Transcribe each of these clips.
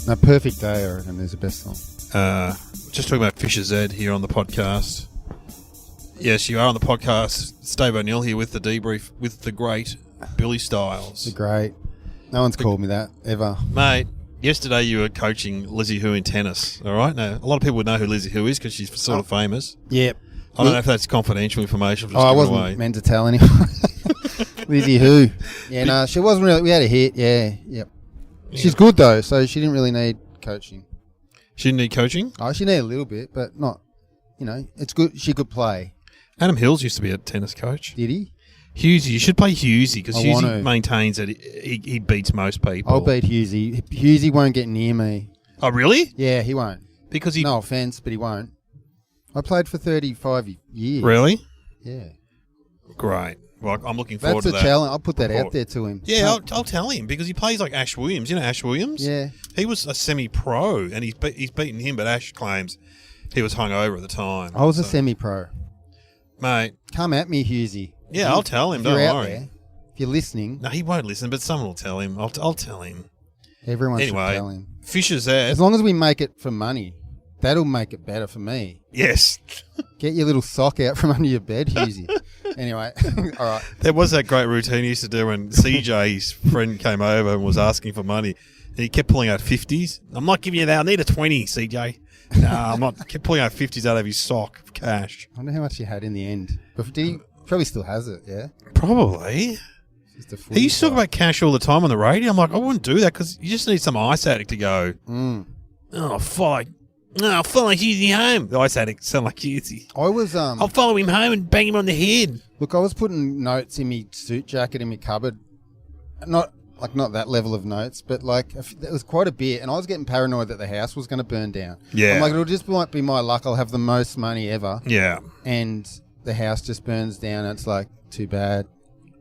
No, Perfect Day, I reckon, is the best song. Just talking about Fisher Z here on the podcast. Yes, you are on the podcast. Steve O'Neill here with the debrief with the great Billy Stiles. The great. No one's called me that, ever. Mate, yesterday you were coaching Lizzie Who in tennis, all right? Now, a lot of people would know who Lizzie Who is because she's sort of famous. Yep. I don't know if that's confidential information. I wasn't meant to tell anyone. Lizzie Who. Yeah, no, she wasn't really. We had a hit, yeah. Yep. She's good, though, so she didn't really need coaching. She didn't need coaching? Oh, she needed a little bit, but not, it's good. She could play. Adam Hills used to be a tennis coach. Did he? Hughesy. You should play Hughesy because Hughesy maintains that he beats most people. I'll beat Hughesy. Hughesy won't get near me. Oh, really? Yeah, he won't. Because he... No offence, but he won't. I played for 35 years. Really? Yeah. Great. Well, I'm looking forward to that. That's a challenge. I'll put that out there to him. Yeah, I'll tell him because he plays like Ash Williams. You know Ash Williams? Yeah. He was a semi-pro and he's beaten him, but Ash claims he was hungover at the time. I was a semi-pro. Mate. Come at me, Hughesy. Yeah, I'll tell him. Don't worry. There, if you're listening. No, he won't listen, but someone will tell him. I'll tell him. Everyone should tell him. Fisher's there. As long as we make it for money, that'll make it better for me. Yes. Get your little sock out from under your bed, Hughesy. Anyway, all right. There was that great routine he used to do when CJ's friend came over and was asking for money. And he kept pulling out 50s. I'm not giving you that. I need a 20, CJ. No, I'm not. Kept pulling out 50s out of his sock of cash. I wonder how much he had in the end. But did he probably still has it, yeah? Probably. He used to talk about cash all the time on the radio. I'm like, I wouldn't do that because you just need some ice addict to go, oh, fuck. No, I'll follow Hughesy home. The ice addict sound like Hughesy. I'll follow him home and bang him on the head. Look, I was putting notes in my suit jacket in my cupboard. Not that level of notes, but it was quite a bit, and I was getting paranoid that the house was going to burn down. Yeah. I'm like, it'll just might be my luck. I'll have the most money ever. Yeah. And the house just burns down, and it's like, too bad.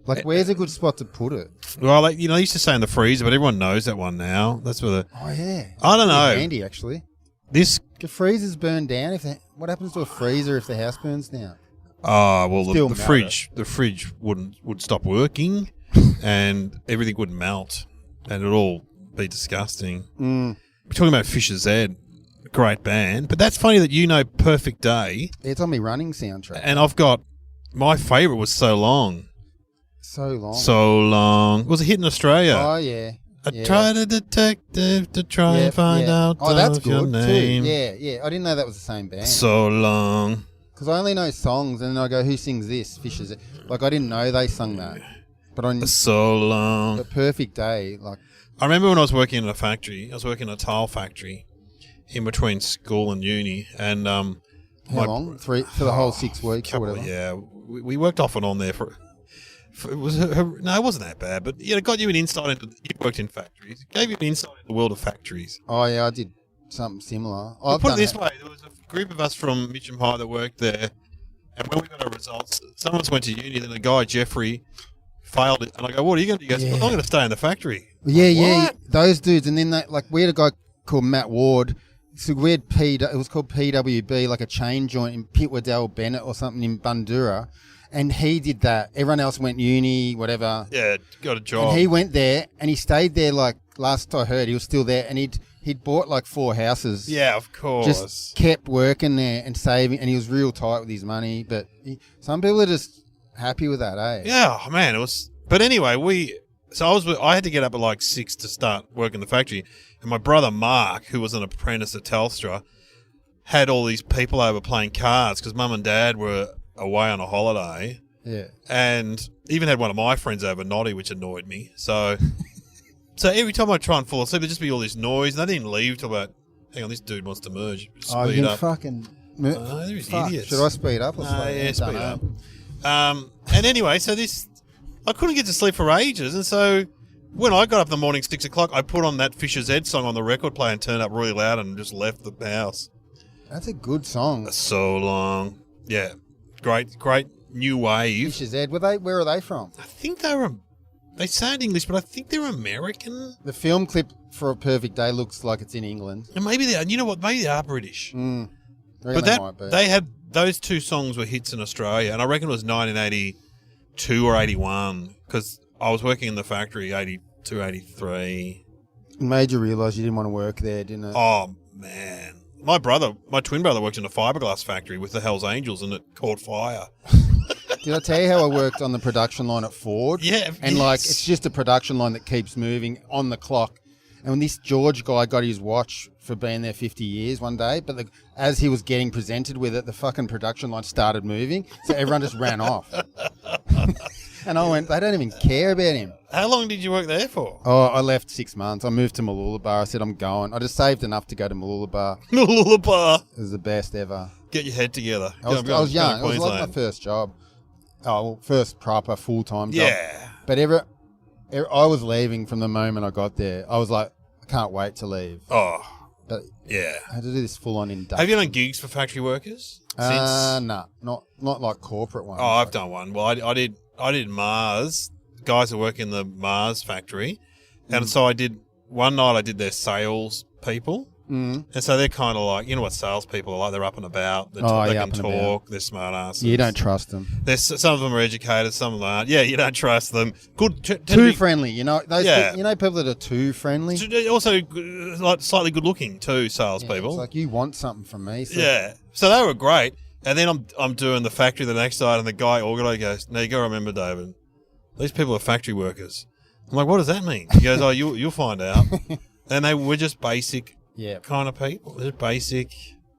Like, where's a good spot to put it? Well, they used to say in the freezer, but everyone knows that one now. That's where the... Oh, yeah. I don't know. It's handy, actually. The freezers burn down. What happens to a freezer if the house burns down? Oh, well, the fridge would stop working and everything would melt and it'd all be disgusting. We're talking about Fisher Z, great band, but that's funny that you know Perfect Day. It's on my running soundtrack. And I've got, my favourite was So Long. So Long. So Long. It was a hit in Australia. Oh, yeah. I tried a detective to try and find out that's good your name. Too. Yeah. I didn't know that was the same band. So Long. Because I only know songs, and then I go, who sings this? Fisher's. Like, I didn't know they sung that. But on So Long. The Perfect Day, like... I remember when I was working in a factory. I was working in a tile factory in between school and uni. And how long? For the whole 6 weeks or whatever? Yeah. We worked off and on there for it wasn't that bad, but it got you an insight into. You worked in factories. It gave you an insight into the world of factories. Oh yeah, I did something similar. Put it this way: there was a group of us from Mitcham High that worked there, and when we got our results, some of us went to uni. Then the guy Jeffrey failed it, and I go, "What are you going to do?" He goes, "I'm going to stay in the factory." Yeah, those dudes, and then we had a guy called Matt Ward. So we had it was called PWB, like a chain joint in Pit Waddell Bennett or something in Bundoora. And he did that. Everyone else went uni, whatever. Yeah, got a job. And he went there, and he stayed there. Like last I heard, he was still there, and he'd bought like 4 houses. Yeah, of course. Just kept working there and saving, and he was real tight with his money. But some people are just happy with that, eh? Yeah, man, it was. But anyway, I had to get up at like 6 to start working the factory, and my brother Mark, who was an apprentice at Telstra, had all these people over playing cards because Mum and Dad were away on a holiday. Yeah. And even had one of my friends over, Noddy, which annoyed me. So every time I try and fall asleep, there'd just be all this noise, and they didn't leave till about, hang on, this dude wants to merge. Speed up. Fucking... they're idiots. Should I speed up or slow? Yeah, speed up. And anyway, so I couldn't get to sleep for ages, and so when I got up in the morning, 6 o'clock, I put on that Fisher Z song on the record player and turned up really loud and just left the house. That's a good song. So Long. Yeah. Great new wave. Fisher Z. Where are they from? I think they sound English, but I think they're American. The film clip for A Perfect Day looks like it's in England. And maybe you know what? Maybe they are British. But they had those 2 songs were hits in Australia, and I reckon it was 1982 or 81 because I was working in the factory 82, 83. It made you realise you didn't want to work there, didn't it? Oh, man. My twin brother worked in a fiberglass factory with the Hells Angels and it caught fire. Did I tell you how I worked on the production line at Ford? Yeah. And it's just a production line that keeps moving on the clock. And when this George guy got his watch for being there 50 years one day, but as he was getting presented with it, the fucking production line started moving. So everyone just ran off. And I went, they don't even care about him. How long did you work there for? Oh, I left 6 months. I moved to Mooloolaba. I said, I'm going. I just saved enough to go to Mooloolaba. Mooloolaba. It was the best ever. Get your head together. I was young. It was like my first job. Oh, well, first proper full-time job. Yeah. But I was leaving from the moment I got there. I was like, I can't wait to leave. Oh, but yeah. I had to do this full-on induction. Have you done gigs for factory workers? Nah, not like corporate ones. Oh, I've done one. Well, I did Mars. Guys that work in the Mars factory, and so I did one night. I did their sales people, and so they're kind of like, you know what sales people are like. They're up and about. They can talk. They're smart asses. You don't trust them. Some of them are educated. Some of them aren't. Yeah, you don't trust them. Good. Too friendly. You know those. Yeah. You know people that are too friendly. Also, like slightly good looking too. Sales people. It's like you want something from me. So. Yeah. So they were great. And then I'm doing the factory the next night, and the guy organizer goes, "Now you got to remember, David, these people are factory workers." I'm like, "What does that mean?" He goes, "Oh, you'll find out." And they were just basic, kind of people. Just basic.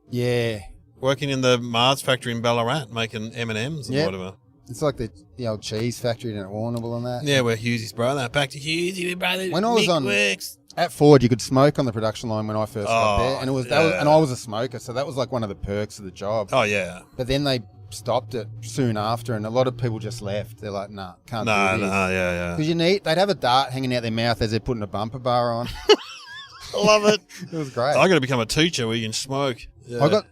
Yeah. Working in the Mars factory in Ballarat, making M&Ms and whatever. It's like the old cheese factory down at Warrnambool and that. Yeah, we're Hughesy's brother. Back to Hughesy, brother. When I was works. At Ford, you could smoke on the production line when I first got there, and and I was a smoker, so that was like one of the perks of the job. Oh yeah. But then they stopped it soon after, and a lot of people just left. They're like, "Nah, can't do this." Yeah. Because they'd have a dart hanging out their mouth as they're putting a bumper bar on. I love it. It was great. I got to become a teacher where you can smoke. Yeah.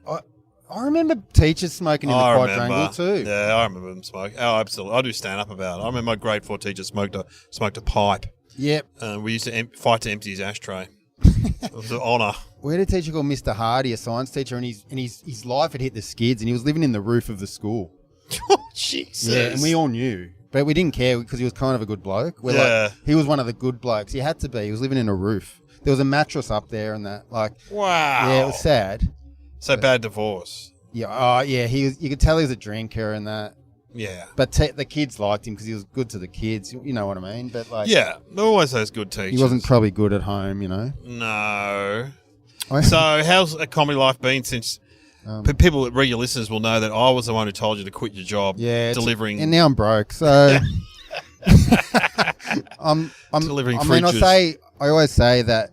I remember teachers smoking in the quadrangle too. Yeah, I remember them smoke. Oh, absolutely. I do stand up about it. I remember my grade 4 teacher smoked a pipe. Yep. We used to fight to empty his ashtray. It was an honour. We had a teacher called Mr. Hardy, a science teacher, and his life had hit the skids, and he was living in the roof of the school. Oh, Jesus. Yeah, and we all knew. But we didn't care because he was kind of a good bloke. He was one of the good blokes. He had to be. He was living in a roof. There was a mattress up there and that. Wow. Yeah, it was sad. So bad divorce. Yeah. Yeah. You could tell he was a drinker and that. Yeah. But the kids liked him because he was good to the kids. You know what I mean? But yeah, there are always those good teachers. He wasn't probably good at home, you know. No. So how's a comedy life been since? People, regular listeners, will know that I was the one who told you to quit your job. Yeah. Delivering. And now I'm broke, so. I'm delivering fridges. I always say that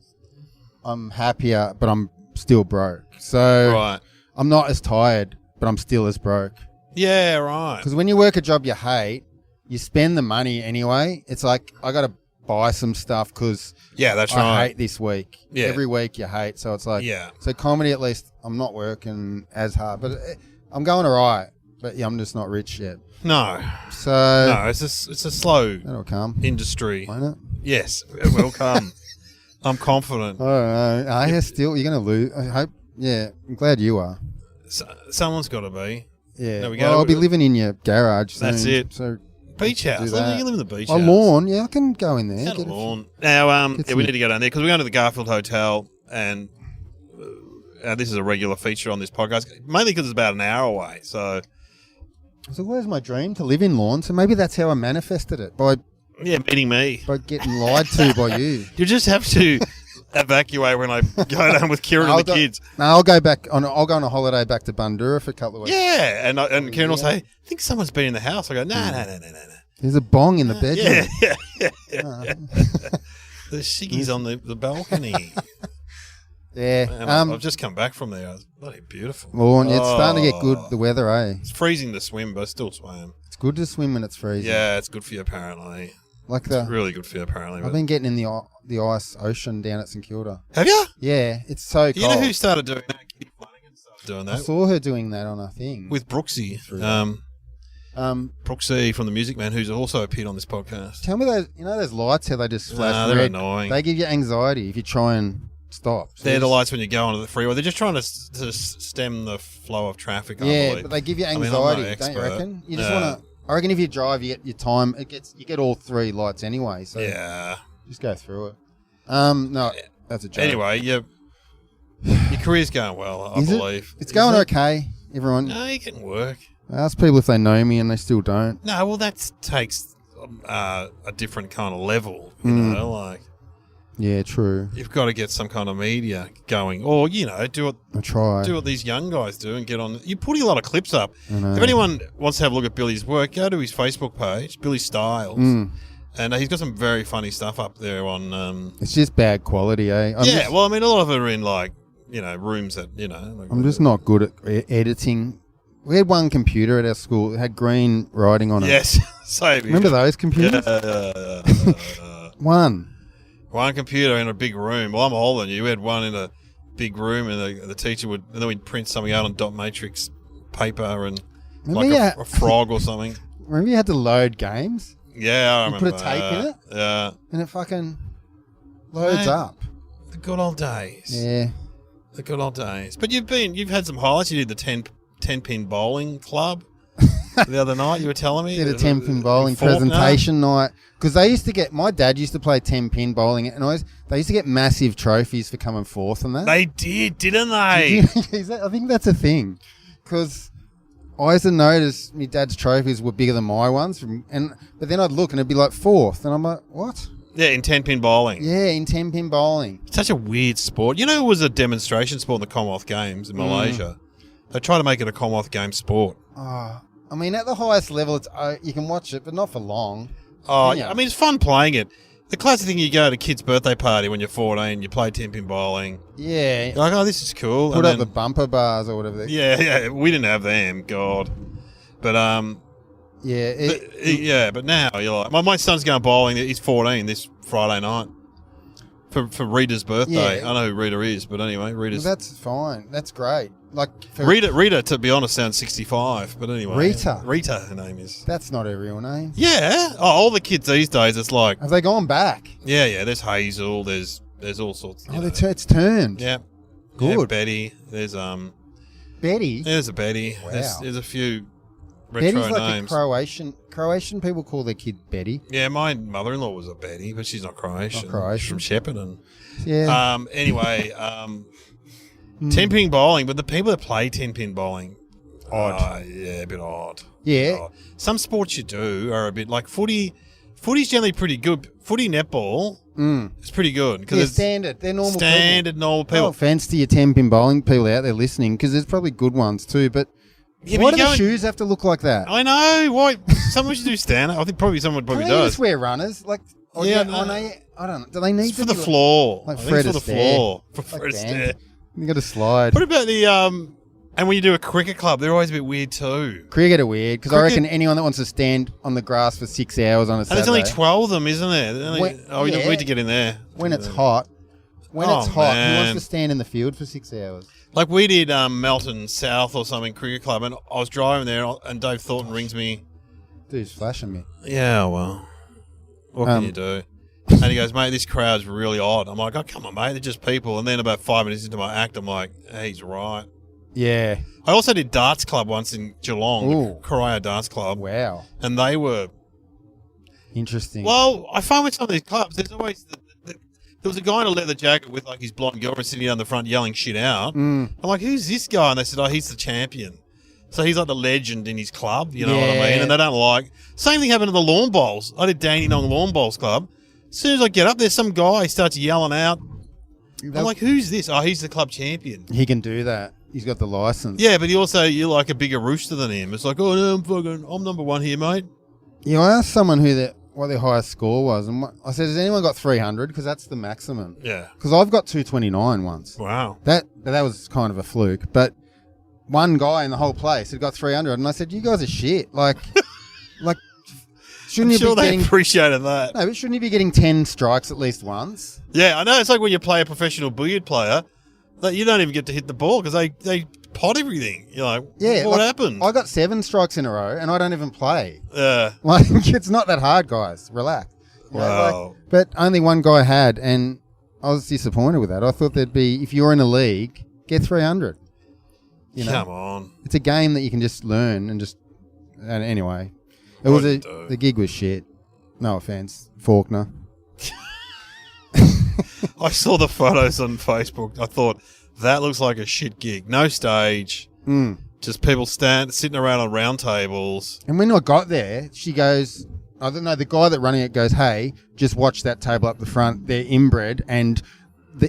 I'm happier, but I'm still broke. So right. I'm not as tired, but I'm still as broke. Yeah, right. Because when you work a job you hate, you spend the money anyway. It's like, I got to buy some stuff because I hate this week. Yeah. Every week you hate. So it's like, so comedy, at least I'm not working as hard, but I'm going all right. But I'm just not rich yet. No. So it's a slow that'll come. Industry. Won't it? Yes, it will come. I'm confident. I don't know. You're going to lose. I hope. Yeah, I'm glad you are. Someone's got to be. Yeah. There we go. I'll be living in your garage soon. That's it. So beach house. You live in the beach house. A lawn. Yeah, I can go in there. Get a lawn. Now, we need to go down there because we're going to the Garfield Hotel, and this is a regular feature on this podcast, mainly because it's about an hour away. So it was my dream to live in Lawn, so maybe that's how I manifested it by meeting me, by getting lied to by you. You just have to evacuate when I go down with Kieran and the kids. No, I'll go on a holiday back to Bundoora for a couple of weeks. Yeah, and Kieran will say, "I think someone's been in the house." I go, "No. There's a bong in the bedroom." Yeah. The shiggy's on the balcony. Yeah. I've just come back from there. It's bloody beautiful. Lawn, it's starting to get good, the weather, eh? It's freezing to swim, but I still swam. It's good to swim when it's freezing. Yeah, it's good for you, apparently. It's really good for you, apparently. I've been getting in the ice ocean down at St Kilda. Have you? Yeah, it's so cold. You know who started doing that? Kitty Flanagan started doing that. I saw her doing that on a thing. With Brooksy. Brooksy from The Music Man, who's also appeared on this podcast. Tell me those lights, how they just flash they're red? Annoying. They give you anxiety if you try and stop. So they're the lights when you go onto the freeway. They're just trying to stem the flow of traffic. Yeah, but they give you anxiety, don't you reckon? You just want to. I reckon if you drive, you get your time. You get all three lights anyway. So yeah, just go through it. No, that's a joke. Anyway, your career's going well, I believe. It's going okay, everyone. No, you can work. I ask people if they know me and they still don't. No, well, that takes a different kind of level, you know, like... Yeah, true. You've got to get some kind of media going, or do what these young guys do and get on. You're putting a lot of clips up. If anyone wants to have a look at Billy's work, go to his Facebook page, Billy Stiles, and he's got some very funny stuff up there on. It's just bad quality, eh? A lot of it are in rooms that Like, I'm just not good at editing. We had one computer at our school that had green writing on it. Yes, same. Remember those computers? One computer in a big room. Well, I'm older than you. We had one in a big room, and the teacher would, and then we'd print something out on dot matrix paper and a frog or something. Remember you had to load games? Yeah, I remember. Put a tape in it? Yeah. And it fucking loads up. The good old days. Yeah. The good old days. But you've had some highlights. You did the 10-pin bowling club the other night, you were telling me. Did a 10-pin bowling presentation night. Because my dad used to play 10-pin bowling, and they used to get massive trophies for coming fourth and that. They did, didn't they? I think that's a thing. Because I used to notice my dad's trophies were bigger than my ones. But then I'd look and it'd be like fourth. And I'm like, what? Yeah, in 10-pin bowling. Yeah, in 10-pin bowling. It's such a weird sport. It was a demonstration sport in the Commonwealth Games in Malaysia. They try to make it a Commonwealth Games sport. Oh, I mean, at the highest level, you can watch it, but not for long. Oh, yeah. I mean, it's fun playing it. The classic thing, you go to a kid's birthday party when you're 14, you play 10-pin bowling. Yeah. You're like, oh, this is cool. Put up the bumper bars or whatever. Yeah, we didn't have them, God. But, but now you're like, my son's going bowling, he's 14 this Friday night for Rita's birthday. Yeah. I know who Rita is, but anyway, Rita's... Well, that's fine. That's great. Like Rita, to be honest, sounds 65, but anyway. Rita, her name is. That's not her real name. Yeah. Oh, all the kids these days, it's like... Have they gone back? Yeah. There's Hazel. There's all sorts. It's turned. Yeah. Good. Yeah, Betty. There's Betty. There's a Betty. Wow. There's a few retro Betty's like names. A Croatian people call their kid Betty. Yeah, my mother-in-law was a Betty, but she's not Croatian. Not Croatian. She's from Shepparton. Yeah. Anyway, 10-pin bowling, but the people that play 10-pin bowling, odd. Yeah, a bit odd. Yeah. Odd. Some sports you do are a bit like footy. Footy's generally pretty good. Footy netball is pretty good because it's standard. They're normal. Normal people. No offense to your 10-pin bowling people out there listening, because there's probably good ones too. But why do the shoes have to look like that? I know. Why? Someone should do stand. I think probably someone does. Just wear runners. Like I don't know. Do they need for the floor? Like Fred for the floor. For Fred Astaire. You got to slide. What about the and when you do a cricket club, they're always a bit weird too. Cricket are weird because I reckon anyone that wants to stand on the grass for 6 hours on a Saturday. And there's only 12 of them, isn't there? We need to get in there. When it's hot. Who wants to stand in the field for 6 hours? Like we did Melton South or something cricket club, and I was driving there, and Dave Thornton rings me. Dude's flashing me. Yeah, well, what can you do? And he goes, mate, this crowd's really odd. I'm like, oh, come on, mate, they're just people. And then about 5 minutes into my act, I'm like, he's right. Yeah. I also did darts club once in Geelong, Corio Darts Club. Wow. And they were... Interesting. Well, I find with some of these clubs, there's always... there was a guy in a leather jacket with like his blonde girlfriend sitting down the front yelling shit out. I'm like, who's this guy? And they said, he's the champion. So he's like the legend in his club, you know what I mean? And they don't like... Same thing happened to the lawn bowls. I did Dandenong Lawn Bowls Club. As soon as I get up, there's some guy starts yelling out. I'm like, who's this? Oh, he's the club champion. He can do that. He's got the license. Yeah, but you're like a bigger rooster than him. It's like, oh, no, I'm number one here, mate. Yeah, I asked someone what their highest score was, and I said, has anyone got 300? Because that's the maximum. Yeah. Because I've got 229 once. Wow. That was kind of a fluke, but one guy in the whole place had got 300, and I said, you guys are shit. Like, shouldn't you be getting... appreciated that. No, but shouldn't you be getting 10 strikes at least once? Yeah, I know. It's like when you play a professional billiard player, that you don't even get to hit the ball because they pot everything. You're like, what happened? I got 7 strikes in a row, and I don't even play. Yeah. Like, it's not that hard, guys. Relax. Wow. But only one guy had, and I was disappointed with that. I thought there'd be, if you're in a league, get 300. Come on. It's a game that you can just learn and just... And anyway... The gig was shit. No offense, Faulkner. I saw the photos on Facebook. I thought, that looks like a shit gig. No stage. Just people sitting around on round tables. And when I got there, she goes, I don't know, the guy that running it goes, hey, just watch that table up the front. They're inbred, and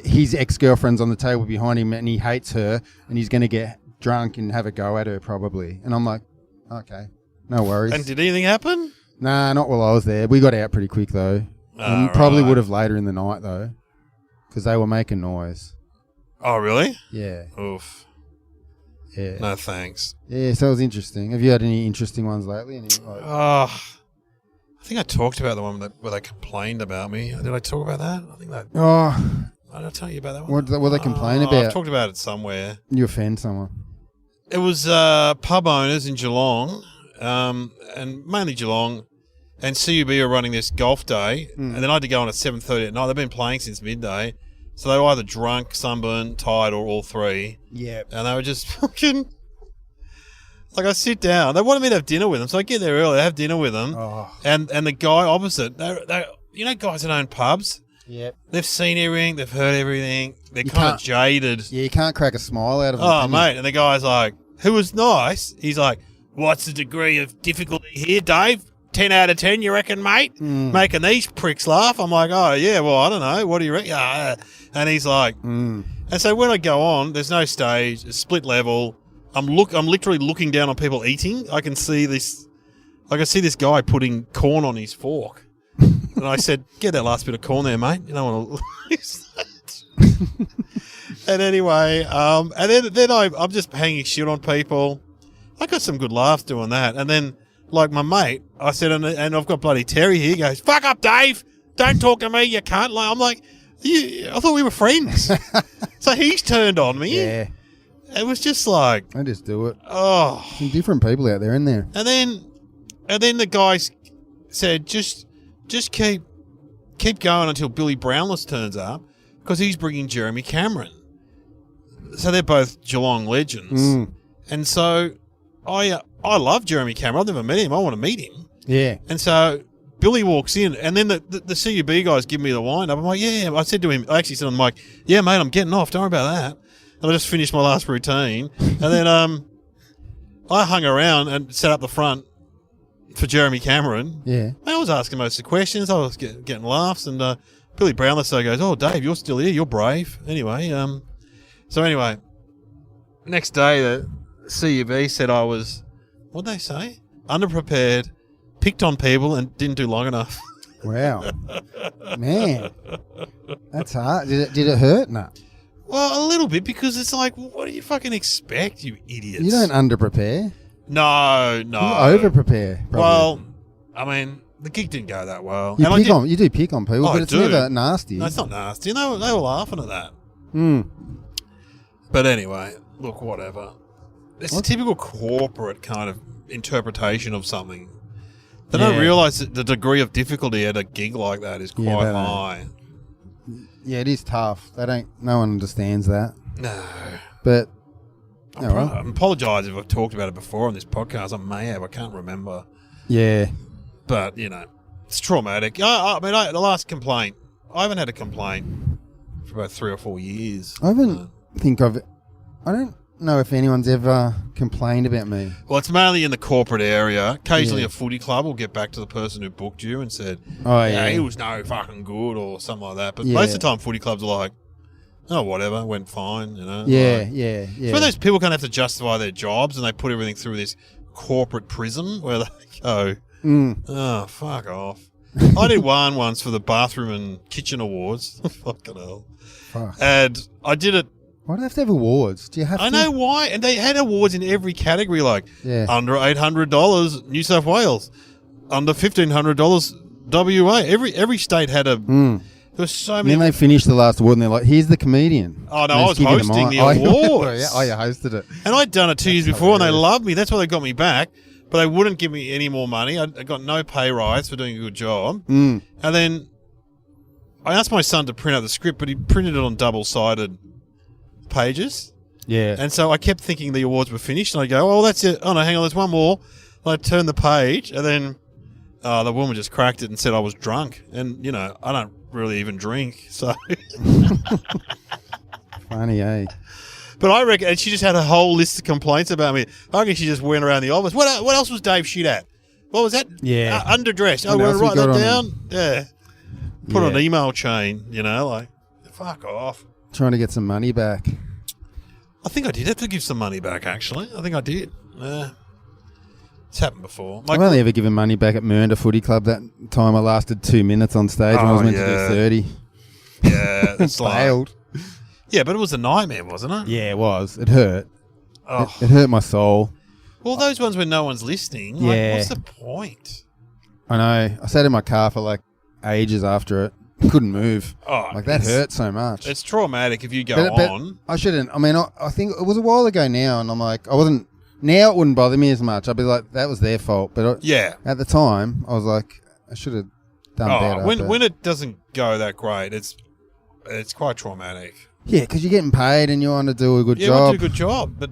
his ex-girlfriend's on the table behind him, and he hates her, and he's going to get drunk and have a go at her probably. And I'm like, okay, no worries. And did anything happen? Nah, not while I was there. We got out pretty quick, though. And probably would have later in the night, though, because they were making noise. Oh, really? Yeah. Oof. Yeah. No thanks. Yeah, so it was interesting. Have you had any interesting ones lately? I think I talked about the one where they complained about me. Did I talk about that? I think that. Oh. Did I tell you about that one? What they complain about? I've talked about it somewhere. You offend someone. It was pub owners in Geelong, and mainly Geelong, and CUB are running this golf day, and then I had to go on at 7:30 at night. They've been playing since midday. So they were either drunk, sunburned, tired, or all three. Yeah. And they were just fucking... Like, I sit down. They wanted me to have dinner with them, so I get there early. I have dinner with them. Oh. And the guy opposite, they you know guys that own pubs? Yep. They've seen everything. They've heard everything. They're kind of jaded. Yeah, you can't crack a smile out of them. Oh, mate. And the guy's like, who was nice, he's like, what's the degree of difficulty here, Dave? 10 out of 10, you reckon, mate? Making these pricks laugh. I'm like, oh, yeah, well, I don't know. What do you reckon? And he's like, and so when I go on, there's no stage, it's split level. I'm literally looking down on people eating. I can see this guy putting corn on his fork. And I said, get that last bit of corn there, mate. You don't want to lose that. And anyway, and then I'm just hanging shit on people. I got some good laughs doing that. And then, like my mate, I said, and I've got bloody Terry here, he goes, fuck up, Dave. Don't talk to me. You can't. I'm like, I thought we were friends. So he's turned on me. Yeah. It was just like... I just do it. Oh. Some different people out there, isn't there? And then the guys said, just keep going until Billy Brownless turns up, because he's bringing Jeremy Cameron. So they're both Geelong legends. And so I love Jeremy Cameron. I've never met him. I want to meet him. Yeah. And so Billy walks in, and then the CUB guys give me the wind up. I'm like, yeah. I said to him, I actually said on the mic, yeah, mate, I'm getting off. Don't worry about that. And I just finished my last routine. And then I hung around and set up the front for Jeremy Cameron. Yeah. I was asking most of the questions. I was getting laughs. And Billy Brownless goes, oh, Dave, you're still here. You're brave. Anyway, next day the CUB said I was, what'd they say? Underprepared, picked on people, and didn't do long enough. Wow. Man. That's hard. Did it hurt? No. Well, a little bit, because it's like, what do you fucking expect, you idiots? You don't under-prepare. No. You over-prepare, probably. Well, I mean, the gig didn't go that well. You do pick on people, but it's never nasty. No, it's not nasty. They were laughing at that. But anyway, look, whatever. It's a typical corporate kind of interpretation of something. They don't realise that the degree of difficulty at a gig like that is quite high. Yeah, it is tough. No one understands that. No. But I apologise if I've talked about it before on this podcast. I may have. I can't remember. Yeah. But, it's traumatic. The last complaint, I haven't had a complaint for about 3 or 4 years. I don't know if anyone's ever complained about me. Well, it's mainly in the corporate area. Occasionally a footy club will get back to the person who booked you and said, he was no fucking good or something like that. But most of the time footy clubs are like, oh, whatever, went fine, Yeah. It's when those people kind of have to justify their jobs and they put everything through this corporate prism where they go, oh, fuck off. I did one once for the bathroom and kitchen awards. Fucking hell. Fuck. And I did it. Why do they have to have awards? Do you have to? I know why. And they had awards in every category, like under $800 New South Wales, under $1,500 WA. Every state had a... There was so many... And then they finished the last award and they're like, here's the comedian. Oh, no, I was hosting the awards. You hosted it. And I'd done it 2 years before and they loved me. That's why they got me back. But they wouldn't give me any more money. I got no pay rise for doing a good job. And then I asked my son to print out the script, but he printed it on double-sided pages. Yeah. And so I kept thinking the awards were finished, and I go, oh, that's it. Oh, no, hang on, there's one more. And I turn the page, and then The woman just cracked it and said I was drunk. And, you know, I don't really even drink, so... Funny, eh? But I reckon... And she just had a whole list of complaints about me. I reckon she just went around the office. What else was Dave shit at? What was that? Yeah. Underdressed. Oh, we're write that down? Yeah. Put on an email chain, you know, like, fuck off. Trying to get some money back. I think I did have to give some money back, actually. I think I did. It's happened before. I've only ever given money back at Mernda Footy Club. That time I lasted 2 minutes on stage when I was meant to do 30. Yeah, it's failed. Yeah, but it was a nightmare, wasn't it? Yeah, it was. It hurt. Oh. It hurt my soul. Well, those ones when no one's listening, like, what's the point? I know. I sat in my car for like ages after it. Couldn't move. Oh, like that hurt so much. It's traumatic if you go on. I shouldn't. I mean, I think it was a while ago now, and I'm like, I wasn't. Now it wouldn't bother me as much. I'd be like, that was their fault. But at the time, I was like, I should have done better. When it doesn't go that great, it's quite traumatic. Yeah, because you're getting paid and you want to do a good job. Yeah, you want to do a good job. But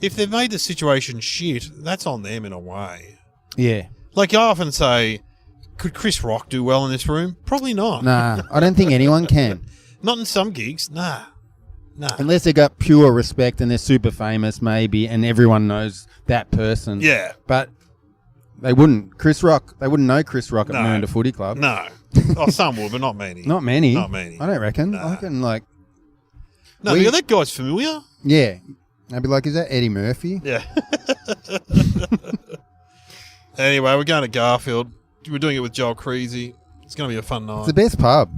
if they've made the situation shit, that's on them in a way. Yeah. Like I often say, could Chris Rock do well in this room? Probably not. Nah, I don't think anyone can. Not in some gigs. Nah. Unless they got pure respect and they're super famous, maybe, and everyone knows that person. Yeah. But they wouldn't. They wouldn't know Chris Rock at Mernda Footy Club. No. Oh, some would, but not many. Not many. Not many. I don't reckon. I reckon, like... No, that guy's familiar. Yeah. I'd be like, is that Eddie Murphy? Yeah. Anyway, we're going to Garfield. We're doing it with Joel Creasy. It's going to be a fun night. It's the best pub,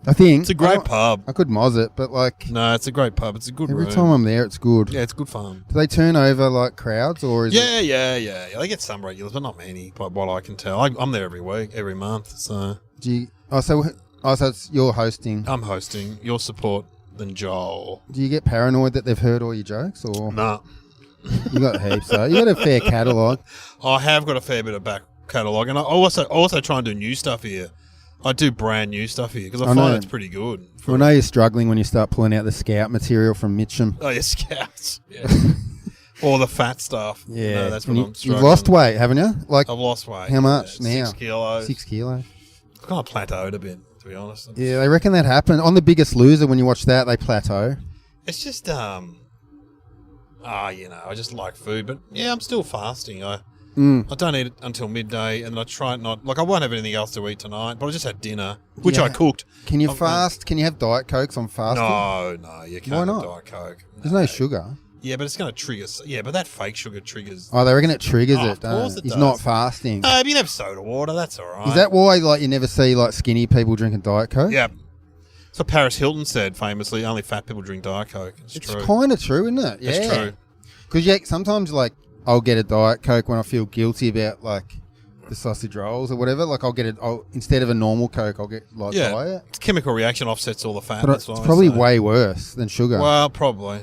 I think. It's a great pub. I could moz it, but like... No, it's a great pub. It's a good room. Every time I'm there, it's good. Yeah, it's good fun. Do they turn over like crowds or is it... Yeah. They get some regulars, but not many, by what I can tell. I'm there every week, every month, so... So it's you're hosting? I'm hosting. Your support than Joel. Do you get paranoid that they've heard all your jokes? Or Nah. You got heaps, though. You got a fair catalogue. I have got a fair bit of back catalogue, and I also try and do new stuff here. I do brand new stuff here because I find it's pretty good. I know you're struggling when you start pulling out the scout material from Mitchum. Oh, yeah, scouts. Yeah. Or the fat stuff. Yeah. No, that's what I'm struggling. You've lost weight, haven't you? Like I've lost weight. How much now? 6 kilos. 6 kilos. I've kind of plateaued a bit, to be honest. Yeah, they reckon that happened. On The Biggest Loser, when you watch that, they plateau. It's just, I just like food. But, yeah, I'm still fasting. I don't eat it until midday, and I try not... Like, I won't have anything else to eat tonight, but I just had dinner, which I cooked. Can you fast? Can you have Diet Cokes on fasting? No, you can't have Diet Coke. There's no sugar. Yeah, but it's going to trigger... Yeah, but that fake sugar triggers... Oh, they reckon it triggers it, Of course it He's does. not fasting. No, but you can have soda water, that's all right. Is that why you never see skinny people drinking Diet Coke? Yeah. So Paris Hilton said famously, only fat people drink Diet Coke. It's true. It's kind of true, isn't it? Yeah. It's true. Because sometimes I'll get a Diet Coke when I feel guilty about the sausage rolls or whatever. Like instead of a normal Coke, I'll get Diet. It's chemical reaction offsets all the fat. But it's probably way worse than sugar. Well, probably.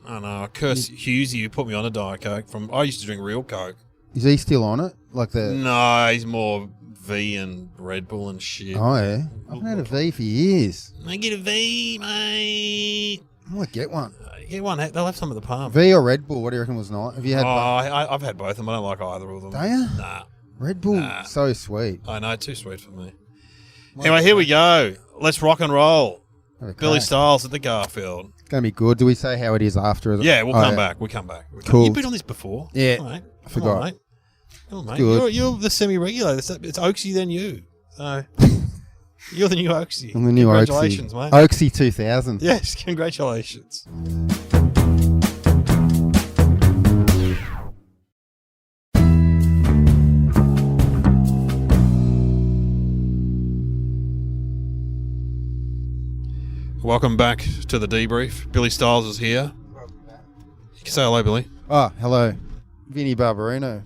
I don't know. I curse Hughesy who put me on a Diet Coke. I used to drink real Coke. Is he still on it? No, he's more V and Red Bull and shit. Oh, yeah. I haven't had a V for years. I get a V, mate. I might get one. Get one. They'll have some of the pump. V or Red Bull? What do you reckon was not? Have you had both? I've had both of them. I don't like either of them. Do you? Nah. Red Bull, so sweet. I know, too sweet for me. Anyway, here we go. Let's rock and roll. Billy Stiles at the Garfield. It's going to be good. Do we say how it is after? Yeah, we'll come back. We'll come back. Cool. You've been on this before. Yeah. Right. I forgot. Come on, mate. You're the semi-regular. It's Oaksy, then you. So you're the new Oaksy. I'm the new Congratulations, Oaksy. Mate. Oaksy 2000. Yes, congratulations. Welcome back to the debrief. Billy Stiles is here. You can say hello, Billy. Oh, hello. Vinny Barbarino.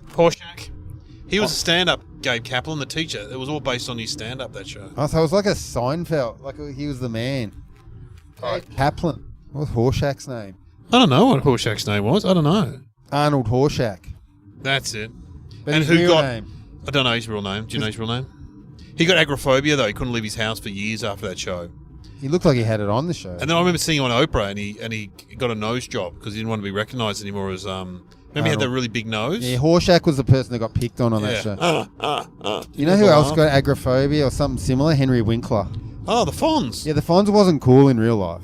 Horshack. He was a stand-up, Gabe Kaplan, the teacher. It was all based on his stand-up, that show. Oh, so it was like a Seinfeld. Like he was the man. Gabe Kaplan. What was Horshack's name? I don't know what Horshack's name was. I don't know. Arnold Horshack. That's it. But and his real name? I don't know his real name. Do you know his real name? He got agoraphobia, though. He couldn't leave his house for years after that show. He looked like he had it on the show. And then I remember seeing him on Oprah, and he got a nose job because he didn't want to be recognised anymore as Remember he had that really big nose? Yeah, Horshack was the person that got picked on that show. You know who else got agoraphobia or something similar? Henry Winkler. Oh, the Fonz. Yeah, the Fonz wasn't cool in real life.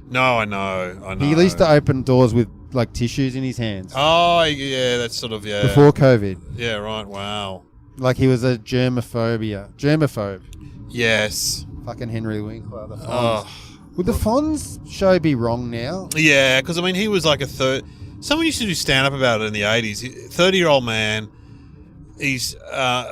No, I know. He used to open doors with like tissues in his hands. Oh, yeah, that's sort of, Before COVID. Yeah, right, wow. Like he was a germaphobe. Yes. Fucking Henry Winkler, the Fonz. Would the Fonz show be wrong now? Yeah, because, I mean, he was like someone used to do stand-up about it in the 80s. 30-year-old man, he's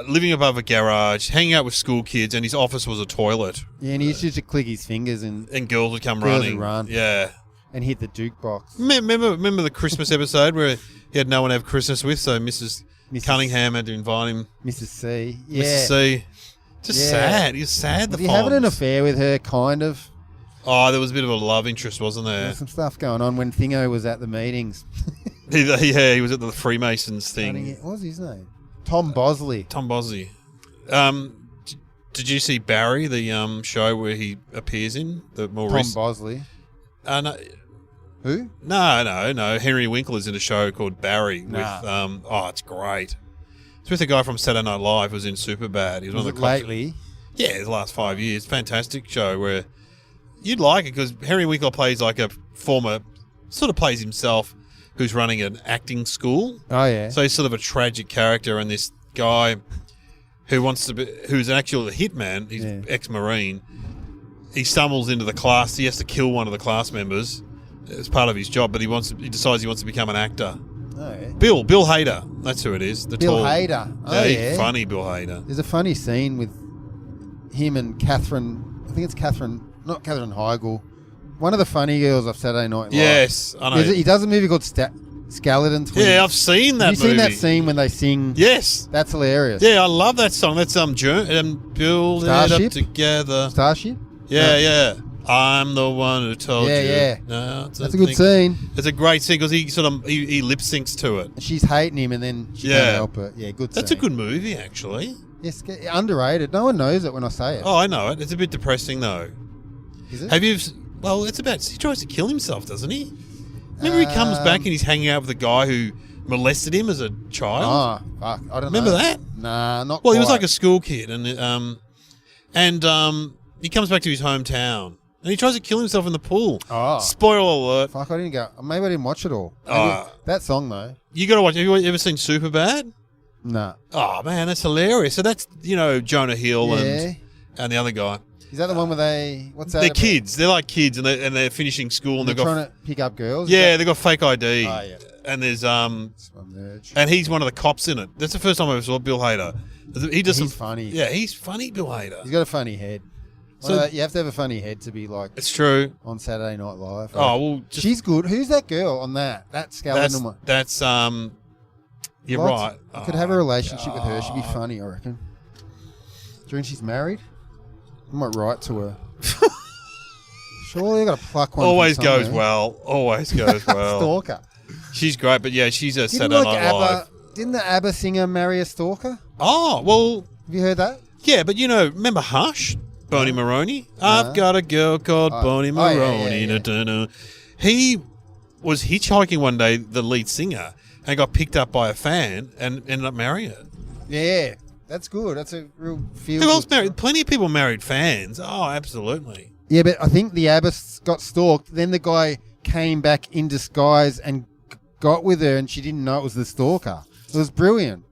living above a garage, hanging out with school kids, and his office was a toilet. Yeah, and he used to click his fingers and girls would come girls running. Would run. Yeah. And hit the jukebox. Remember the Christmas episode where he had no one to have Christmas with, so Mrs. Cunningham had to invite him. Mrs. C. Yeah. Mrs. C. Just sad. He was sad, the Fonz. Was he having an affair with her, kind of? Oh, there was a bit of a love interest, wasn't there? There was some stuff going on when Thingo was at the meetings. He was at the Freemasons thing. What was his name? Tom Bosley. Tom Bosley. Did you see Barry, the show where he appears in? The more Tom Bosley. No. Who? No. Henry Winkler's in a show called Barry. Nah. With it's great. It's with a guy from Saturday Night Live who was in Superbad. He was one of the lately? Yeah, the last 5 years. Fantastic show where you'd like it because Henry Winkler plays like a former, sort of plays himself, who's running an acting school. Oh, yeah. So he's sort of a tragic character, and this guy who's an actual hitman, he's ex-Marine, he stumbles into the class. He has to kill one of the class members as part of his job, but he decides he wants to become an actor. Oh, yeah. Bill Hader, that's who it is. Bill Hader. Oh, yeah. Funny Bill Hader. There's a funny scene with him and Catherine. I think it's Catherine, not Catherine Heigl. One of the funny girls of Saturday Night Live. Yes, I know. He does a movie called Skeleton Twins. Yeah, I've seen that movie. Have you seen that scene when they sing? Yes. That's hilarious. Yeah, I love that song. That's build Starship? It up together. Starship? Yeah. I'm the one who told you. Yeah. No, that's a good scene. It's a great scene because he lip syncs to it. She's hating him and then she can't help it. Yeah, good scene. That's a good movie, actually. Yes, underrated. No one knows it when I say it. Oh, I know it. It's a bit depressing, though. Is it? Have you... Well, it's about... He tries to kill himself, doesn't he? Remember he comes back and he's hanging out with a guy who molested him as a child? Oh, fuck. I don't Remember know. that? Nah, not Well, quite. he was like a school kid and he comes back to his hometown and he tries to kill himself in the pool. Oh. Spoiler alert. Fuck, I didn't go... Maybe I didn't watch it all. That song, though. You got to watch... Have you ever seen Superbad? Nah. Oh, man, that's hilarious. So that's, Jonah Hill and the other guy. Is that the one where they... What's that They're about? kids. They're like kids and they're finishing school and they're trying to pick up girls? Yeah, they've got fake ID. Oh, yeah. And there's... And he's one of the cops in it. That's the first time I ever saw Bill Hader. He's funny. Yeah, he's funny, Bill Hader. He's got a funny head. So you have to have a funny head to be like... It's true. On Saturday Night Live. Right? Oh, well... She's good. Who's that girl on that? That skeleton one. That's you're right. I could have a relationship with her. She'd be funny, I reckon. Do you reckon she's married? I might write to her. Surely I got to pluck one. Always goes well. Stalker. She's great, but yeah, she's a Saturday Night Live. Didn't the ABBA singer marry a stalker? Oh, well... Have you heard that? Yeah, but remember Hush? Boney Maroney? I've got a girl called Boney Maroney. Yeah. He was hitchhiking one day, the lead singer, and got picked up by a fan and ended up marrying her. Yeah, that's good. That's a real feel. Who else married? Plenty of people married fans. Oh, absolutely. Yeah, but I think the ABBA got stalked. Then the guy came back in disguise and got with her, and she didn't know it was the stalker. It was brilliant.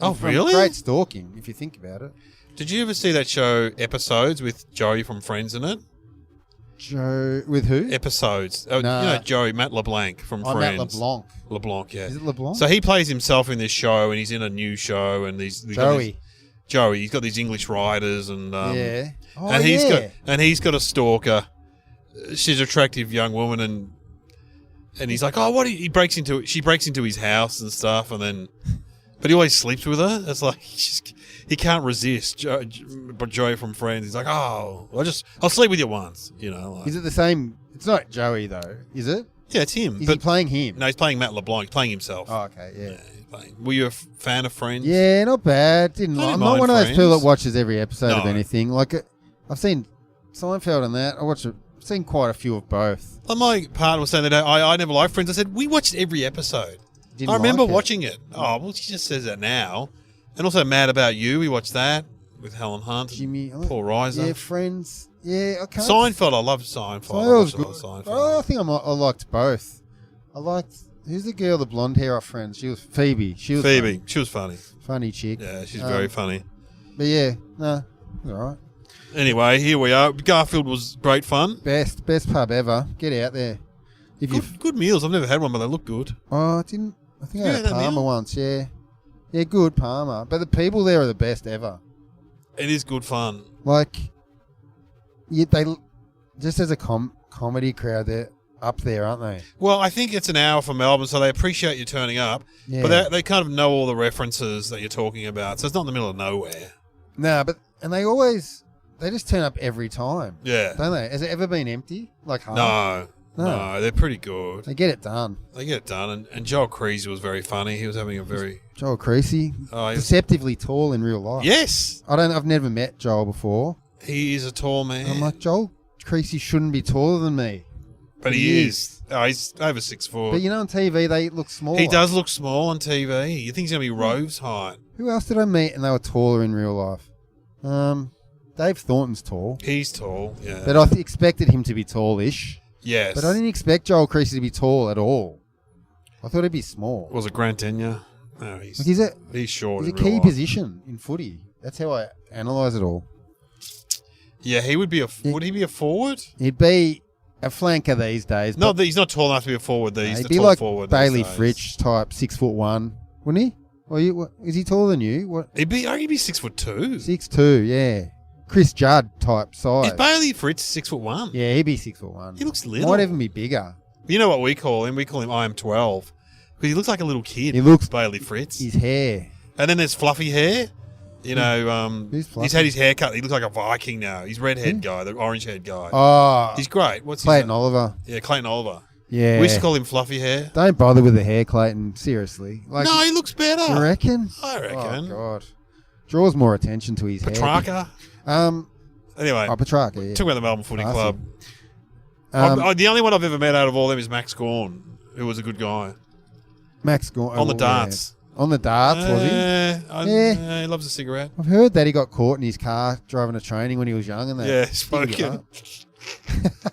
Oh, really? Great stalking, if you think about it. Did you ever see that show Episodes with Joey from Friends in it? Joe with who? Episodes. Nah. Joey, Matt LeBlanc from Friends. Matt LeBlanc. LeBlanc, yeah. Is it LeBlanc? So he plays himself in this show, and he's in a new show, and Joey. He's got these English writers, and yeah. Oh, and he's got a stalker. She's an attractive young woman, and he's like, oh, she breaks into his house and stuff, but he always sleeps with her. It's like he can't resist. Joey from Friends. He's like, oh, I'll sleep with you once. Is it the same? It's not Joey though, is it? Yeah, it's him. Is he playing him? No, he's playing Matt LeBlanc. He's playing himself. Oh, okay, yeah. Were you a fan of Friends? Yeah, not bad. I'm not one of those people that watches every episode of anything. Like, I've seen Seinfeld and that. I've seen quite a few of both. My partner was saying that I never liked Friends. I said, we watched every episode. didn't. I remember like it. watching it. Oh, well, she just says that now. And also Mad About You. We watched that with Helen Hunt, Jimmy, Paul Reiser. Yeah, Friends. Yeah, I can't. Seinfeld. I love Seinfeld. Seinfeld was I good. watched a lot of Seinfeld. Oh, I think I liked both. I liked who's the girl, the blonde hair off Friends? She was Phoebe. She was Phoebe. funny, She was funny. funny chick. Yeah, she's very funny. But yeah, no, all right. Anyway, here we are. Garfield was great fun. Best pub ever. Get out there. If you Good meals. I've never had one, but they look good. oh, I didn't. I think I You had had that Palmer meal? once. Yeah, yeah, good Palmer. But the people there are the best ever. It is good fun. Like, yeah, they just as a comedy crowd, they're up there, aren't they? Well, I think it's an hour from Melbourne, so they appreciate you turning up. Yeah. But they kind of know all the references that you're talking about, so it's not in the middle of nowhere. Nah, but and they just turn up every time, Yeah. don't they? Has it ever been empty? Like half? No, they're pretty good. They get it done. They get it done. And Joel Creasy was very funny. He was having a very... Joel Creasy, Oh, he was- deceptively tall in real life. yes! I've never met Joel before. He is a tall man. I'm like, Joel Creasy shouldn't be taller than me. but he is. Oh, he's over 6'4". But you know, on TV they look smaller. He does look small on TV. You think he's going to be Rove's height. Who else did I meet and they were taller in real life? Dave Thornton's tall, He's tall, yeah. but I expected him to be tallish. yes. But I didn't expect Joel Creasy to be tall at all. I thought he'd be small. Was it Grant Denyer? No, Like he's short. a in key real life. position in footy. That's how I analyse it all. Yeah, he would be Would he be a forward? He'd be a flanker these days. No, but he's not tall enough to be a forward. He's he'd the be tall like forward. Bailey these days. Fritsch type, 6'1", wouldn't he? Or is he taller than you? What? He'd be 6'2". 6'2", yeah. Chris Judd type size. Is Bailey Fritz 6'1"? Yeah, he'd be 6'1". He looks little. Might even be bigger. You know what we call him? We call him I am 12 because he looks like a little kid. He looks Bailey Fritz. his hair. And then there's fluffy hair. You know, Who's fluffy? he's had his hair cut. He looks like a Viking now. He's red-haired guy, the orange-haired guy. Oh, He's great. What's Clayton his name? Oliver. Yeah, Clayton Oliver. Yeah. We used to call him fluffy hair. Don't bother with the hair, Clayton. Seriously. Like, No, he looks better. you reckon? I reckon. Oh, God. Draws more attention to his Petrarca. hair. Anyway, Petrarca, yeah. talk about the Melbourne Footy Classy. Club. The only one I've ever met out of all them is Max Gawn, who was a good guy. Max Gawn. On the yeah. darts. On the darts, was he? Yeah. He loves a cigarette. I've heard that he got caught in his car driving to training when he was young. And they Yeah, figured him smoking. up.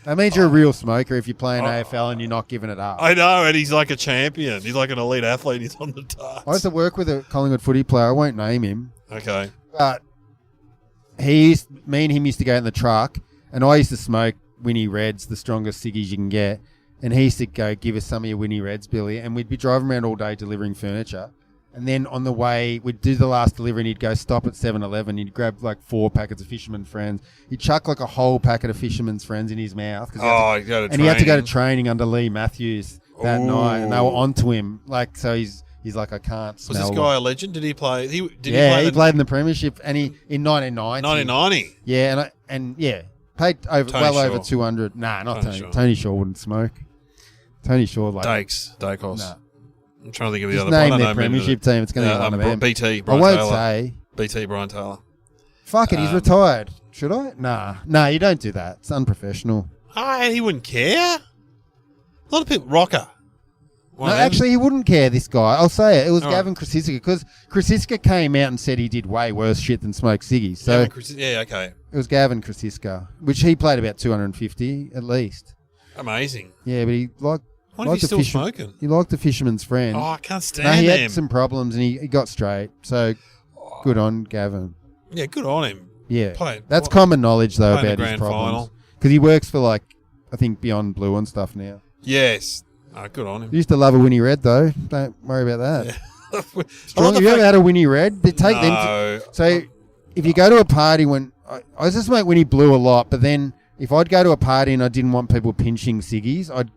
That means you're a real smoker if you're playing AFL and you're not giving it up. I know, and he's like a champion. He's like an elite athlete. He's on the darts. I used to work with a Collingwood footy player. I won't name him. Okay. But me and him used to go in the truck, and I used to smoke Winnie Reds, the strongest ciggies you can get. And he used to go, give us some of your Winnie Reds, Billy. And we'd be driving around all day delivering furniture. And then on the way, we'd do the last delivery and he'd go stop at 7-Eleven. He'd grab like 4 packets of Fisherman's Friends. He'd chuck like a whole packet of Fisherman's Friends in his mouth. He had He had to go to training under Lee Matthews that Ooh. night. And they were onto him. Like, so he's like, I can't smell. Was this guy a legend? Did he play? He played in the Premiership and in 1990. 1990. Yeah, paid over Tony well Shaw. over 200. Nah, not Tony Tony. Shaw. Tony Shaw wouldn't smoke. Tony Shaw Dacos. Nah. I'm trying to think of the Just other. I name don't their know Premiership team. It's going to be one of them. BT. I Brian won't Taylor. say. BT. Brian Taylor. Fuck it, he's retired. Should I? Nah, you don't do that. It's unprofessional. He wouldn't care. A lot of people. Rocker. No, actually, he wouldn't care, this guy. I'll say it. It was All Gavin Krasiska, because Krasiska came out and said he did way worse shit than smoke ciggies. So okay. it was Gavin Krasiska, which he played about 250 at least. Amazing. Yeah, but he liked... What if he's still smoking? He liked the Fisherman's Friend. Oh, I can't stand No, he him. had some problems and he got straight. So good on Gavin. Yeah, good on him. Yeah, that's common knowledge though playing the about his grand problems. final. Because he works for I think Beyond Blue and stuff now. Yes. Oh, good on him. He used to love a Winnie Red though. Don't worry about that. Yeah. Strong, have you ever had a Winnie Red? They take them. No. So if you go to a party I used to smoke Winnie Blue a lot, but then if I'd go to a party and I didn't want people pinching ciggies, I'd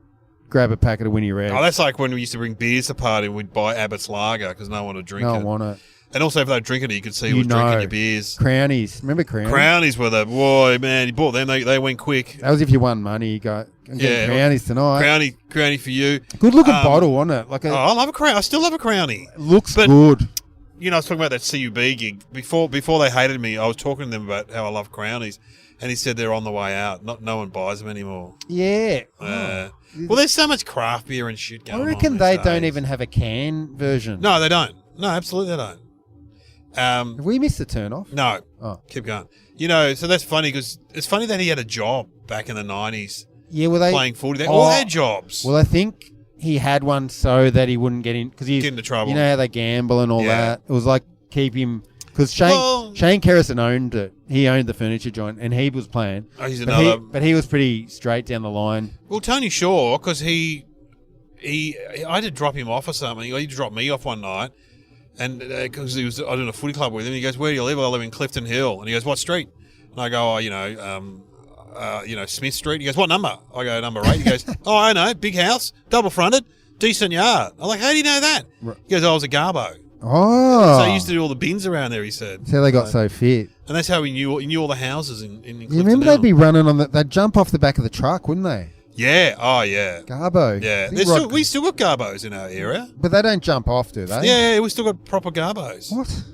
grab a packet of Winnie Red. Oh, that's like when we used to bring beers to party and we'd buy Abbott's Lager because no one would drink No it. one want it. And also, if they drink it, you could see who was drinking your beers. Crownies. Remember Crownies? Crownies were boy, man. You bought them, they went quick. That was if you won money. You go, I'm getting Crownies tonight. Crownie for you. Good looking bottle, wasn't it? I love a Crownie. I still love a Crownie. Looks good. I was talking about that CUB gig. Before they hated me, I was talking to them about how I love Crownies, and he said they're on the way out. No one buys them anymore. Yeah. Well, there's so much craft beer and shit going on. I reckon they don't even have a can version. No, they don't. No, absolutely they don't. Have we missed the turn off? No. Oh. Keep going. So that's funny because it's funny that he had a job back in the 90s. Yeah, well, playing footy. They all had jobs. Well, I think he had one so that he wouldn't get into trouble. You know how they gamble and all that? It was like keep him... Because Shane Kerrison owned it. He owned the furniture joint, and he was playing. Oh, he's another... But he was pretty straight down the line. Well, Tony Shaw, because I had to drop him off or something. He dropped me off one night, and because I was in a footy club with him, he goes, "Where do you live?" I live in Clifton Hill. And he goes, "What street?" And I go, Smith Street. He goes, "What number?" I go, "number 8. He goes, "Oh, I know, big house, double fronted, decent yard." I'm like, "How do you know that?" He goes, "I was a Garbo." Oh. So he used to do all the bins around there, he said. That's how they got so fit. And that's how he knew all the houses in Clifton You remember Hill. they'd be running on they'd jump off the back of the truck, wouldn't they? Yeah. Oh, yeah. Garbo. Yeah. We still got Garbos in our area. But they don't jump off, do they? Yeah, we still got proper Garbos. What?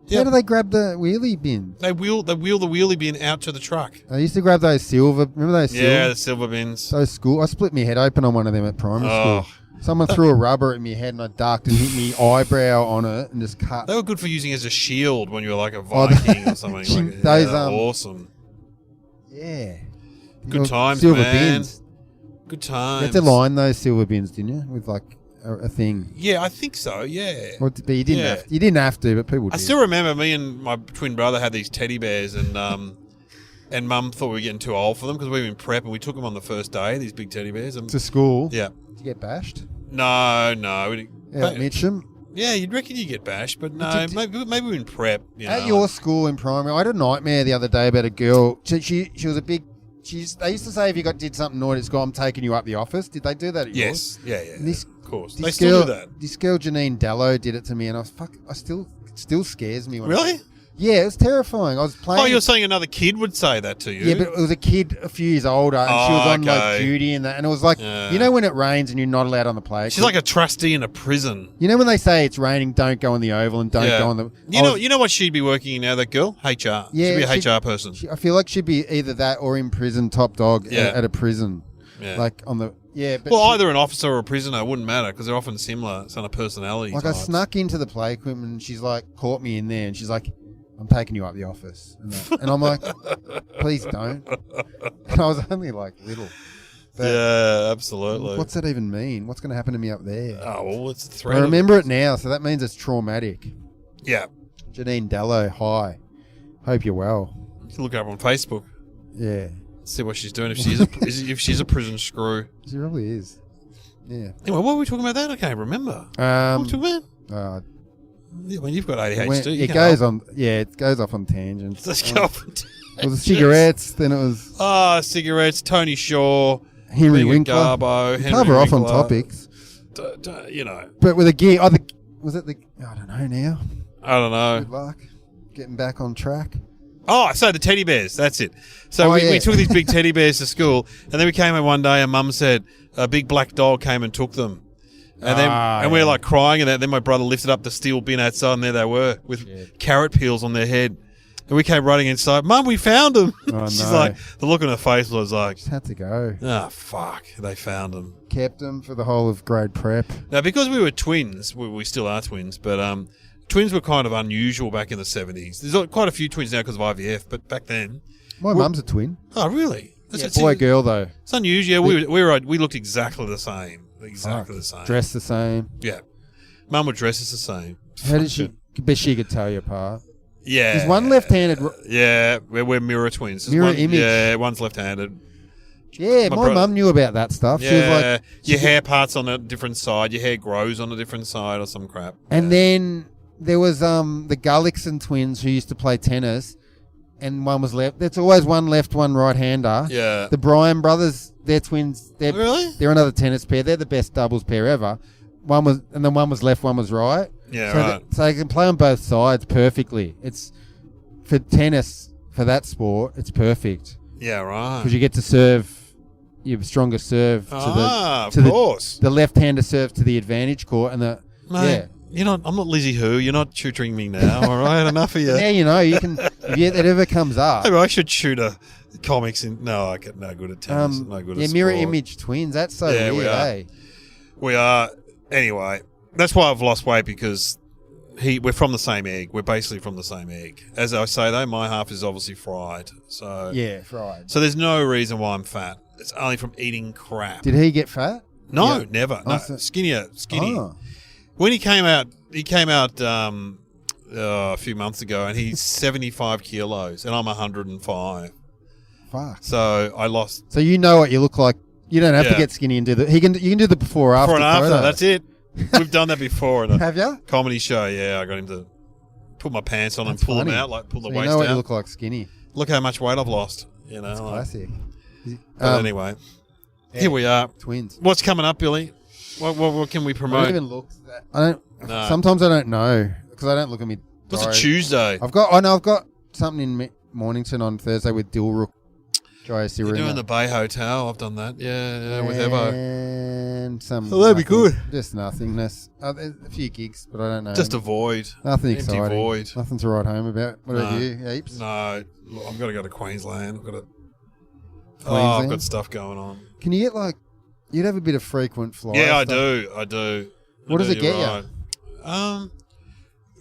Yep. How do they grab the wheelie bin? They wheel the wheelie bin out to the truck. I used to grab those silver. Remember those silver? Yeah, the silver bins. Those I split my head open on one of them at primary school. Someone threw a rubber at my head and I ducked and hit me eyebrow on it and just cut. They were good for using as a shield when you were like a Viking or something. Awesome. Yeah. Good times, silver man. Bins. Good times. You had to line those silver bins, didn't you? With like a thing. Yeah, I think so. Yeah. But you didn't have to, but people did. I still remember me and my twin brother had these teddy bears, and and Mum thought we were getting too old for them because we were in prep, and we took them on the first day. These big teddy bears. To school. Yeah. Did you get bashed? No. We didn't. Mitcham. Yeah, you'd reckon you get bashed, but no. Maybe we're in prep. At your school in primary, I had a nightmare the other day about a girl. She was a big. They used to say if you did something naughty at school, I'm taking you up the office. Did they do that at yours? Yes. Yeah. Of course. They still do that. This girl, Janine Dallow, did it to me, and it still scares me. Really? Yeah, it was terrifying. I was playing. Oh, you're saying another kid would say that to you? Yeah, but it was a kid a few years older, and she was on like duty and that, and it was like, you know when it rains and you're not allowed on the play? She's like a trustee in a prison. You know when they say it's raining, don't go on the oval and don't go on the... You know what she'd be working in now, that girl? HR. Yeah, she'd be a HR person. I feel like she'd be either that or in prison, top dog at a prison. Yeah. Like on the... Yeah, but either an officer or a prisoner, it wouldn't matter because they're often similar. It's on a personality Like types. I snuck into the play equipment and she's like, caught me in there and she's like, I'm taking you up the office. And I'm like, please don't. And I was only like little. But yeah, absolutely. What's that even mean? What's going to happen to me up there? Oh, well, it's a threat. I remember it now, so that means it's traumatic. Yeah. Janine Dallow, hi. Hope you're well. You can look her up on Facebook. Yeah. See what she's doing. If she's a prison screw. She probably is. Yeah. Anyway, what were we talking about that? I can't remember. What were we talking about? You've got ADHD. It goes on. Yeah, it goes off on tangents. Let's go off on tangents. It was cigarettes. Then it was cigarettes. Tony Shaw, Henry Winkler. Garbo, Henry cover Winkler. off on topics. You but with a gear. Was it the? I don't know now. I don't know. Good luck getting back on track. Oh, so the teddy bears. That's it. So we took these big teddy bears to school, and then we came home one day, and Mum said a big black dog came and took them. And we were like crying, and then my brother lifted up the steel bin outside, and there they were with carrot peels on their head. And we came running inside. Mum, we found them. Oh, She's like, the look on her face was like, just had to go. Oh, fuck. They found them. Kept them for the whole of grade prep. Now, because we were twins, we still are twins, but twins were kind of unusual back in the 70s. There's quite a few twins now because of IVF, but back then... My mum's a twin. Oh, really? Boy, girl, though. It's unusual. Yeah, we looked exactly the same. Exactly the same. Dressed the same. Yeah. Mum would dress us the same. How did she? Bet she could tell you apart. Yeah. There's one left-handed. Yeah, we're mirror twins. Mirror image. Yeah, one's left-handed. Yeah, my mum knew about that stuff. Yeah, she was like, your hair parts on a different side, your hair grows on a different side or some crap. And then there was the Gullickson twins who used to play tennis, and one was left. There's always one left, one right-hander. Yeah. The Bryan brothers, they're twins. Really? They're another tennis pair. They're the best doubles pair ever. One was left, one was right. Yeah, so right. So they can play on both sides perfectly. It's for tennis, for that sport, it's perfect. Yeah, right. Because you get to serve your stronger serve of course. the left-hander serve to the advantage court, and I'm not Lizzie Who. You're not tutoring me now. All right, enough of you. Now you know you can. If it ever comes up. Maybe I should shoot a comics in. No, I get no good at tennis. No good at mirror sport. image twins. That's so weird. We are. Eh? We are. Anyway, that's why I've lost weight because we're from the same egg. We're basically from the same egg. As I say though, my half is obviously fried. So yeah, fried. So there's no reason why I'm fat. It's only from eating crap. Did he get fat? No, Yeah. never. No, skinny. Oh. When he came out a few months ago, and he's 75 kilos, and I'm 105. Fuck. So I lost. So you know what you look like. You don't have to get skinny and do the. You can do the before after. Before and after. photo. That's it. We've done that before in a Have you? comedy show. Yeah, I got him to put my pants on That's and pull funny. them out, like pull the So waist you know what out. you look like skinny. Look how much weight I've lost. You know, That's classic. But anyway, here we are. Twins. What's coming up, Billy? What can we I promote? don't even look. I don't. No. Sometimes I don't know because I don't look at me. What's a Tuesday? I've got something in Mornington on Thursday with Dilrook. You're doing the Bay Hotel. I've done that. Yeah, with Evo. And some. Oh, that'd be good. Just nothingness. There's a few gigs, but I don't know. Just a void. Nothing Empty exciting. void. Nothing to write home about. What about you? Heaps? No, I've got to go to Queensland. I've Queensland? got stuff going on. Can you get you'd have a bit of frequent flyer Yeah, I stuff. do. What does it get you?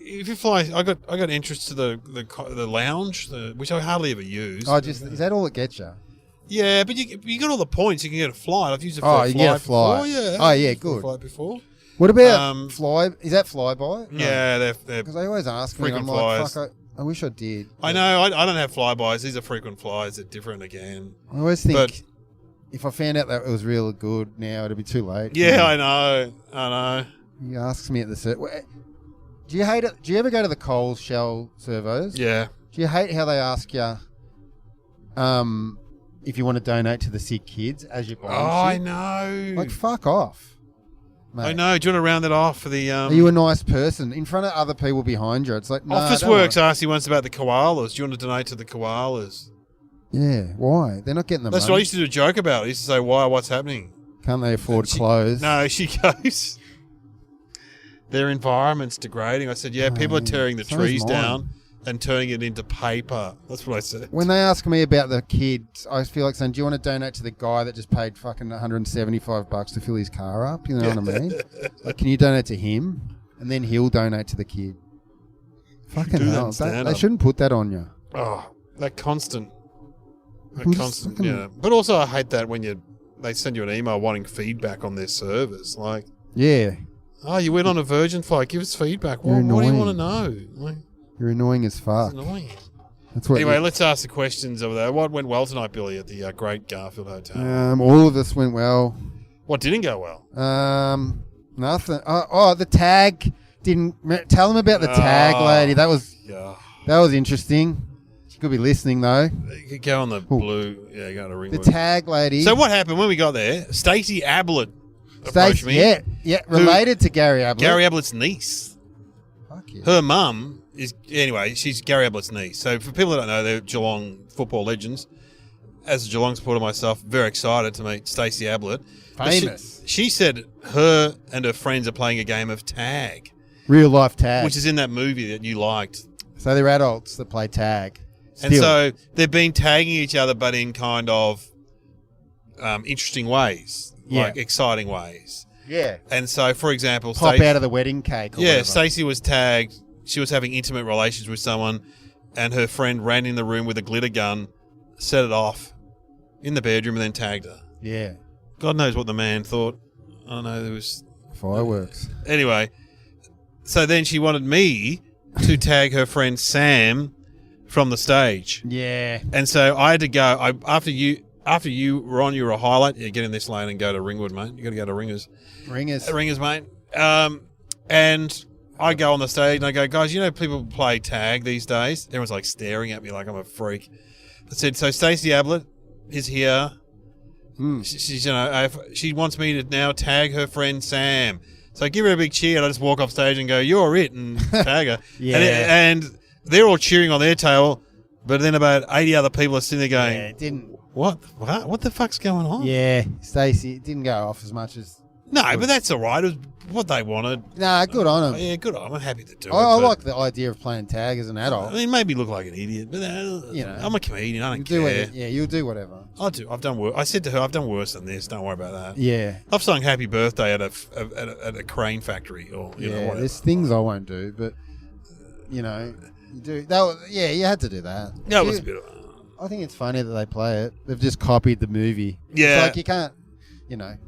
If you fly, I got interest to the lounge, which I hardly ever use. Is that all it gets you? Yeah, but you got all the points. You can get a flight. I've used it for a flight. Get a flight. Before, yeah. Oh, yeah, good. Flight before. What about fly? Is that flyby? Yeah, they're because they always ask me. frequent I'm flyers. like, fuck, I wish I did. I know. I don't have flybys. These are frequent flyers. They're different again. I always think But- if I found out that it was real good now, it'd be too late. Yeah, I know. He asks me at the do you hate it? Do you ever go to the Coles Shell servos? Yeah. Do you hate how they ask you, if you want to donate to the sick kids as you're buying I shit? know. Like, fuck off, mate. I know. Do you want to round that off for the... Are you a nice person? In front of other people behind you, it's like, no. Office Works asked you once about the koalas. Do you want to donate to the koalas? Yeah, why? They're not getting the That's money. what I used to do a joke about. I used to say, why? What's happening? Can't they afford clothes? No, she goes, their environment's degrading. I said, yeah, people are tearing the So trees is mine. down and turning it into paper. That's what I said. When they ask me about the kids, I feel like saying, do you want to donate to the guy that just paid fucking $175 to fill his car up? You know what I mean? Like, can you donate to him? And then he'll donate to the kid. Fucking do that hell. in stand-up. They shouldn't put that on you. Oh, that constant, fucking- yeah. But also I hate that when they send you an email wanting feedback on their service. Like, Yeah. oh, you went on a Virgin flight, give us feedback. You're What do you annoying. want to know? Like, You're annoying as fuck. it's annoying. That's what Anyway, let's ask the questions over there. What went well tonight, Billy, at the great Garfield Hotel? all of this went well. What didn't go well? Nothing. The tag didn't tell them about the tag lady. That was interesting. She could be listening though. You could go on the blue. Yeah, you got to ring The tag lady. So what happened when we got there? Stacey Ablett approached me. Yeah, related to Gary Ablett. Gary Ablett's niece. Fuck yeah. Her mum she's Gary Ablett's niece. So for people that don't know, they're Geelong football legends. As a Geelong supporter myself, very excited to meet Stacey Ablett. Famous. She said her and her friends are playing a game of tag, Real life tag. which is in that movie that you liked. So they're adults that play tag. And Still. so they've been tagging each other, but in kind of interesting ways, like exciting ways. Yeah. And so, for example, Pop out of the wedding cake. Or whatever. Stacey was tagged. She was having intimate relations with someone, and her friend ran in the room with a glitter gun, set it off in the bedroom, and then tagged her. Yeah. God knows what the man thought. I don't know. There was Fireworks. anyway. So then she wanted me to tag her friend Sam from the stage, Yeah. and so I had to go. After you were on, you were a highlight. Yeah, get in this lane and go to Ringwood, mate. You got to go to Ringers. Ringers, mate. And I go on the stage and I go, guys, you know people play tag these days? Everyone's like staring at me like I'm a freak. I said, so Stacey Ablett is here. She's, she wants me to now tag her friend Sam. So I give her a big cheer and I just walk off stage and go, you're it, and tag her. Yeah. And they're all cheering on their table, but then about 80 other people are sitting there going, Yeah, it didn't. what the fuck's going on? Yeah, Stacey, it didn't go off as much as. No, but that's all right. It was what they wanted. Nah, good on them. Yeah, good on them. I'm happy to do it. I like the idea of playing tag as an adult. I mean, maybe look like an idiot, but I'm a comedian. I don't care. You'll do whatever. I'll do. I've done worse. I said to her, I've done worse than this. Don't worry about that. Yeah. I've sung Happy Birthday at a crane factory or you know whatever. There's things I won't do, but you do. You had to do that. Yeah, it was a bit of. I think it's funny that they play it. They've just copied the movie. Yeah. It's like you can't,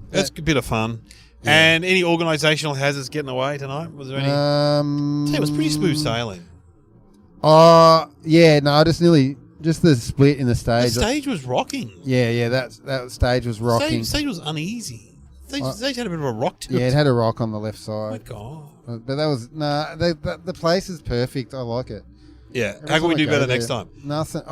That's a bit of fun. Yeah. And any organisational hazards getting away tonight? Was there any? It was pretty smooth sailing. Just the split in the stage. The stage was rocking. Yeah, that stage was rocking. Stage was uneasy. Stage had a bit of a rock to it. Yeah, it had a rock on the left side. Oh my God. But that was the place is perfect. I like it. Yeah. How can we do better next time? Nothing.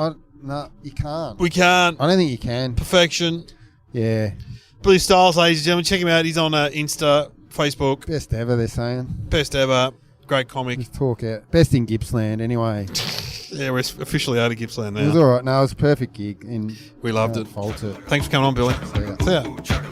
No, you can't. We can't. I don't think you can. Perfection. Yeah. Billy Stiles, ladies and gentlemen, check him out. He's on Insta, Facebook. Best ever, they're saying. Best ever. Great comic. Just talk out. Best in Gippsland, anyway. Yeah, we're officially out of Gippsland now. It was all right. No, it was a perfect gig. We loved it. Fault it. Thanks for coming on, Billy. See ya. See ya.